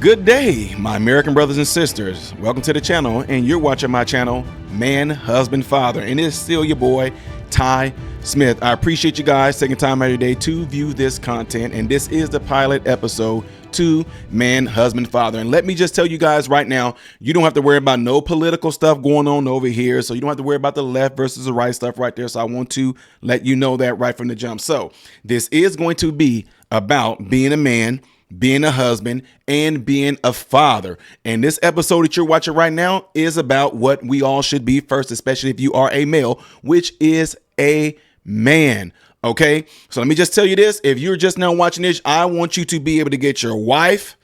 Good day, my American brothers and sisters. Welcome to the channel, and you're watching my channel, Man, Husband, Father, and it's still your boy, Ty Smith. I appreciate you guys taking time out of your day to view this content, and this is the pilot episode to Man, Husband, Father. And let me just tell you guys right now, you don't have to worry about no political stuff going on over here, so you don't have to worry about the left versus the right stuff right there. So I want to let you know that right from the jump. So this is going to be about being a man, being a husband, and being a father. And this episode that you're watching right now is about what we all should be first, especially if you are a male, which is a man. Okay, so let me just tell you this. If you're just now watching this, I want you to be able to get your wife.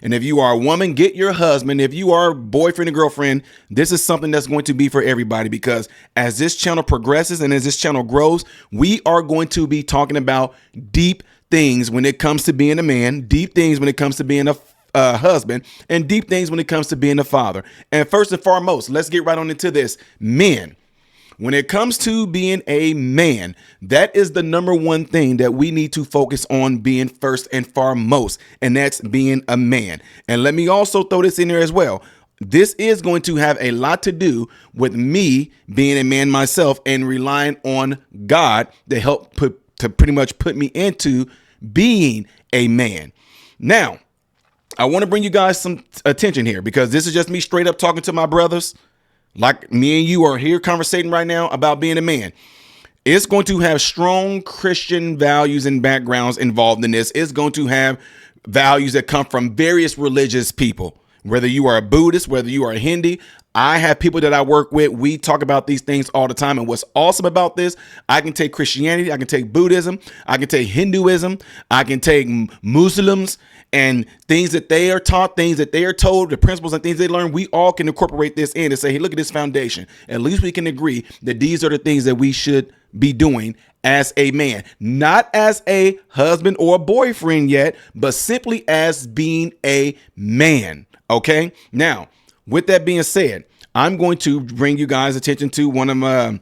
And if you are a woman, get your husband. If you are a boyfriend or girlfriend, this is something that's going to be for everybody, because as this channel progresses and as this channel grows, we are going to be talking about deep things when it comes to being a man, deep things when it comes to being a husband, and deep things when it comes to being a father. And first and foremost, let's get right on into this. Men. When it comes to being a man, that is the number one thing that we need to focus on being first and foremost, and that's being a man. And let me also throw this in there as well. This is going to have a lot to do with me being a man myself and relying on God to help pretty much put me into being a man. Now, I want to bring you guys some attention here, because this is just me straight up talking to my brothers. Like me and you are here conversating right now about being a man. It's going to have strong Christian values and backgrounds involved in this. It's going to have values that come from various religious people, whether you are a Buddhist, whether you are a Hindu. I have people that I work with. We talk about these things all the time. And what's awesome about this, I can take Christianity, I can take Buddhism, I can take Hinduism, I can take Muslims, and things that they are taught, things that they are told, the principles and things they learn. We all can incorporate this in and say, hey, look at this foundation. At least we can agree that these are the things that we should be doing as a man, not as a husband or a boyfriend yet, but simply as being a man. Okay. Now, with that being said, I'm going to bring you guys attention to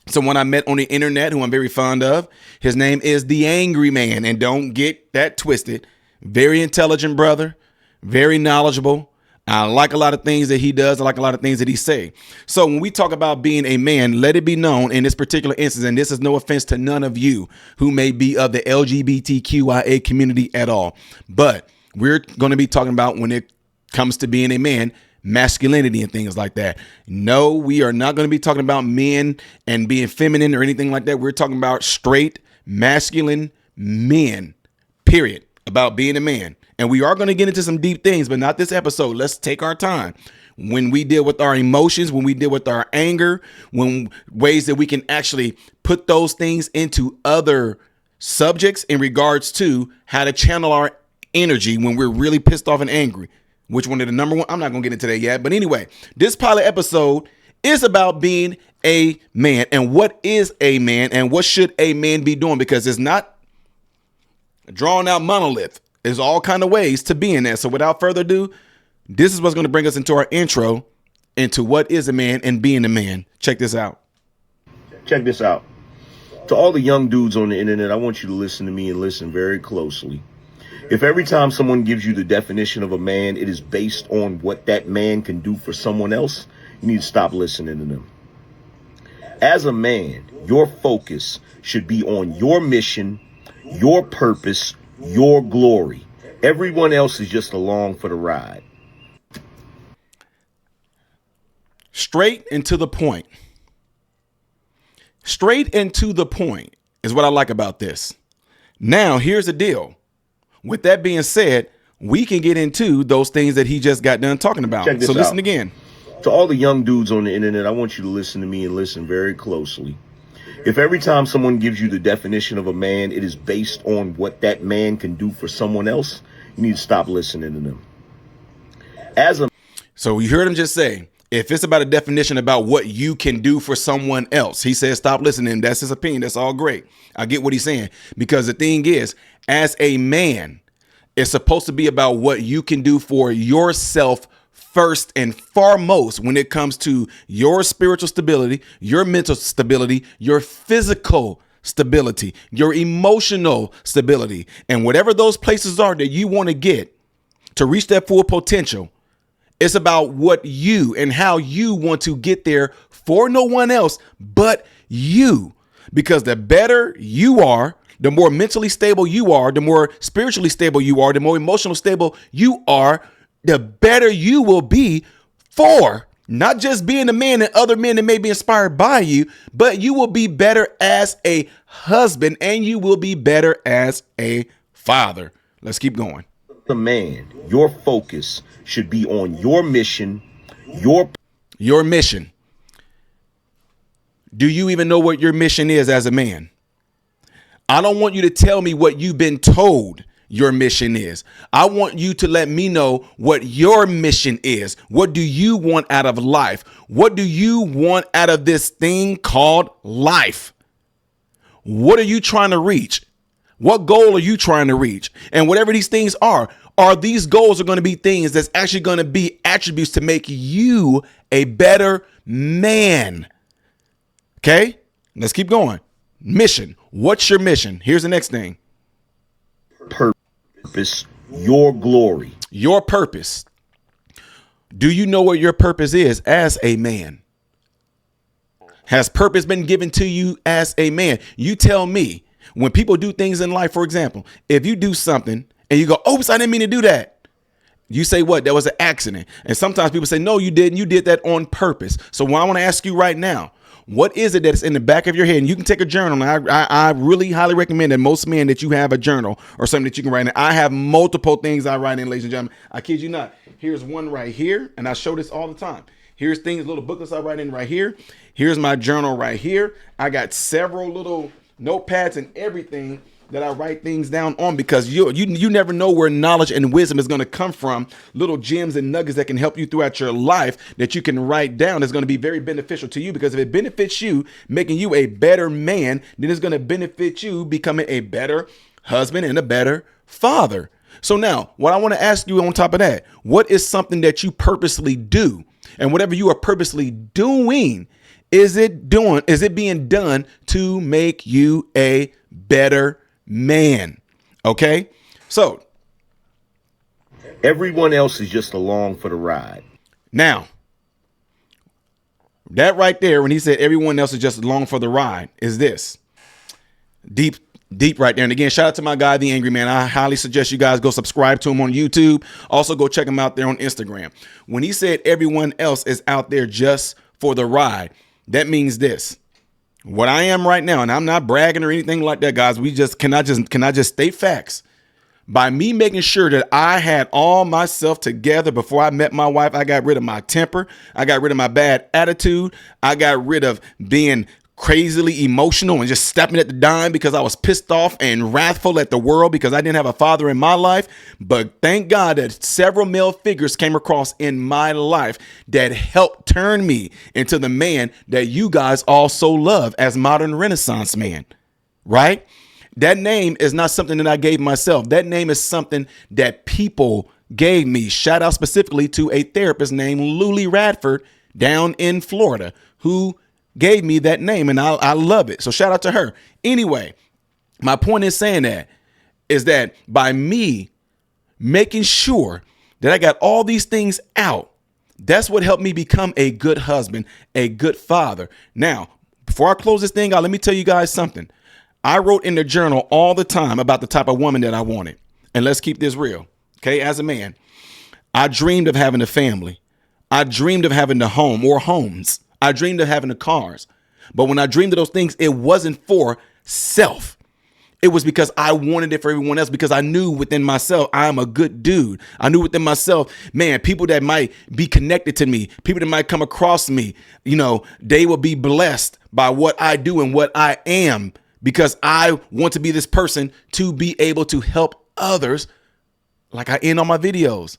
someone I met on the internet who I'm very fond of. His name is The Angry Man, and don't get that twisted. Very intelligent brother, very knowledgeable. I like a lot of things that he does. I like a lot of things that he say. So when we talk about being a man, let it be known in this particular instance, and this is no offense to none of you who may be of the LGBTQIA community at all, but we're going to be talking about, when it comes to being a man, masculinity and things like that. No, we are not going to be talking about men and being feminine or anything like that. We're talking about straight masculine men, period, about being a man. And we are going to get into some deep things, but not this episode. Let's take our time. When we deal with our emotions, when we deal with our anger, when ways that we can actually put those things into other subjects in regards to how to channel our energy when we're really pissed off and angry. Which one of the number one? I'm not going to get into that yet. But anyway, this pilot episode is about being a man, and what is a man and what should a man be doing, because it's not a drawn out monolith. There's all kind of ways to being there. So without further ado, this is what's going to bring us into our intro into what is a man and being a man. Check this out. Check this out. To all the young dudes on the internet, I want you to listen to me and listen very closely. If every time someone gives you the definition of a man, it is based on what that man can do for someone else, you need to stop listening to them. As a man, your focus should be on your mission, your purpose, your glory. Everyone else is just along for the ride. Straight and to the point. Straight and to the point is what I like about this. Now, here's the deal. With that being said, we can get into those things that he just got done talking about. So listen again. To all the young dudes on the internet, I want you to listen to me and listen very closely. If every time someone gives you the definition of a man, it is based on what that man can do for someone else, you need to stop listening to them. So you heard him just say, if it's about a definition about what you can do for someone else, he says, stop listening. That's his opinion. That's all great. I get what he's saying, because the thing is, as a man, it's supposed to be about what you can do for yourself first and foremost when it comes to your spiritual stability, your mental stability, your physical stability, your emotional stability, and whatever those places are that you want to get. to reach that full potential. It's about what you and how you want to get there for no one else but you. Because the better you are, the more mentally stable you are, the more spiritually stable you are, the more emotionally stable you are, the better you will be for not just being a man that other men that may be inspired by you, but you will be better as a husband and you will be better as a father. Let's keep going. The man, your focus should be on your mission, your mission. Do you even know what your mission is as a man? I don't want you to tell me what you've been told your mission is. I want you to let me know what your mission is. What do you want out of life? What do you want out of this thing called life? What are you trying to reach? What goal are you trying to reach? And whatever these things are these goals are going to be things that's actually going to be attributes to make you a better man. Okay, let's keep going. Mission. What's your mission? Here's the next thing. Purpose, your glory. Your purpose. Do you know what your purpose is as a man? Has purpose been given to you as a man? You tell me. When people do things in life, for example, if you do something and you go, oops, I didn't mean to do that. You say what? That was an accident. And sometimes people say, no, you didn't. You did that on purpose. So what I want to ask you right now, what is it that's in the back of your head? And you can take a journal. And I really highly recommend that most men that you have a journal or something that you can write in. I have multiple things I write in, ladies and gentlemen. I kid you not. Here's one right here. And I show this all the time. Here's things, little booklets I write in right here. Here's my journal right here. I got several little notepads and everything that I write things down on, because you never know where knowledge and wisdom is going to come from. Little gems and nuggets that can help you throughout your life that you can write down is going to be very beneficial to you, because if it benefits you, making you a better man, then it's going to benefit you becoming a better husband and a better father. So now what I want to ask you on top of that, what is something that you purposely do? And whatever you are purposely doing, is it being done to make you a better man? Okay. So everyone else is just along for the ride. Now, that right there, when he said everyone else is just along for the ride, is this deep right there. And again, shout out to my guy, The Angry Man. I highly suggest you guys go subscribe to him on YouTube. Also go check him out there on Instagram. When he said everyone else is out there just for the ride, that means this. What I am right now, and I'm not bragging or anything like that, guys. Can I just state facts? By me making sure that I had all myself together before I met my wife, I got rid of my temper. I got rid of my bad attitude. I got rid of being crazily emotional and just stepping at the dime because I was pissed off and wrathful at the world because I didn't have a father in my life. But thank God that several male figures came across in my life that helped turn me into the man that you guys also love as modern Renaissance man, right? That name is not something that I gave myself. That name is something that people gave me. Shout out specifically to a therapist named Lulie Radford down in Florida, who gave me that name, and I love it. So shout out to her. Anyway, my point in saying that is that by me making sure that I got all these things out, that's what helped me become a good husband, a good father. Now, before I close this thing out, let me tell you guys something. I wrote in the journal all the time about the type of woman that I wanted. And let's keep this real. Okay. As a man, I dreamed of having a family. I dreamed of having the home or homes. I dreamed of having the cars. But when I dreamed of those things, it wasn't for self. It was because I wanted it for everyone else, because I knew within myself, I'm a good dude. I knew within myself, man, people that might be connected to me, people that might come across me, they will be blessed by what I do and what I am, because I want to be this person to be able to help others like I end on my videos.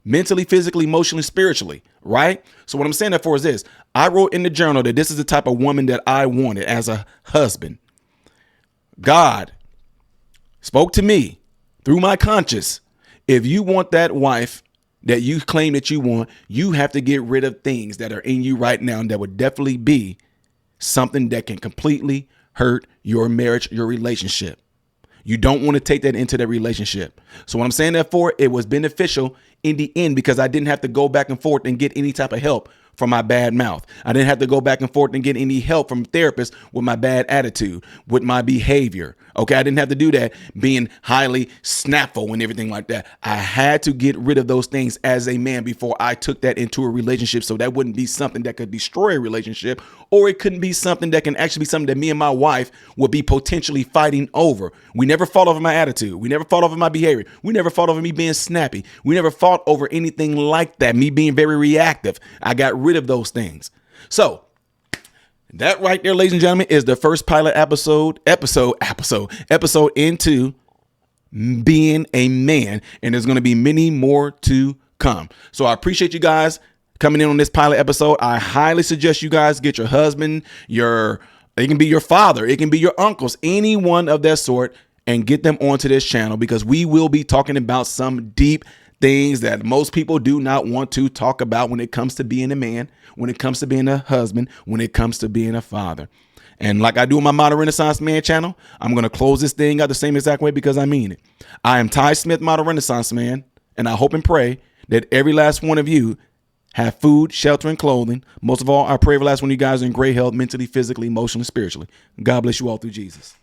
Mentally, physically, emotionally, spiritually, right? So what I'm saying that for is this. I wrote in the journal that this is the type of woman that I wanted as a husband. God spoke to me through my conscience. If you want that wife that you claim that you want, you have to get rid of things that are in you right now and that would definitely be something that can completely hurt your marriage, your relationship. You don't want to take that into that relationship. So what I'm saying that for, it was beneficial in the end because I didn't have to go back and forth and get any type of help from my bad mouth. I didn't have to go back and forth and get any help from therapists with my bad attitude, with my behavior. Okay, I didn't have to do that being highly snappable and everything like that. I had to get rid of those things as a man before I took that into a relationship, so that wouldn't be something that could destroy a relationship, or it couldn't be something that can actually be something that me and my wife would be potentially fighting over. We never fought over my attitude. We never fought over my behavior. We never fought over me being snappy. We never fought over anything like that, me being very reactive. I got rid of those things. So that right there, ladies and gentlemen, is the first pilot episode into being a man. And there's going to be many more to come. So I appreciate you guys coming in on this pilot episode. I highly suggest you guys get your husband, it can be your father, it can be your uncles, anyone of that sort, and get them onto this channel, because we will be talking about some deep things that most people do not want to talk about when it comes to being a man, when it comes to being a husband, when it comes to being a father. And like I do on my Modern Renaissance Man channel, I'm going to close this thing out the same exact way because I mean it. I am Ty Smith, Modern Renaissance Man, and I hope and pray that every last one of you have food, shelter, and clothing. Most of all, I pray every last one of you guys are in great health, mentally, physically, emotionally, spiritually. God bless you all through Jesus.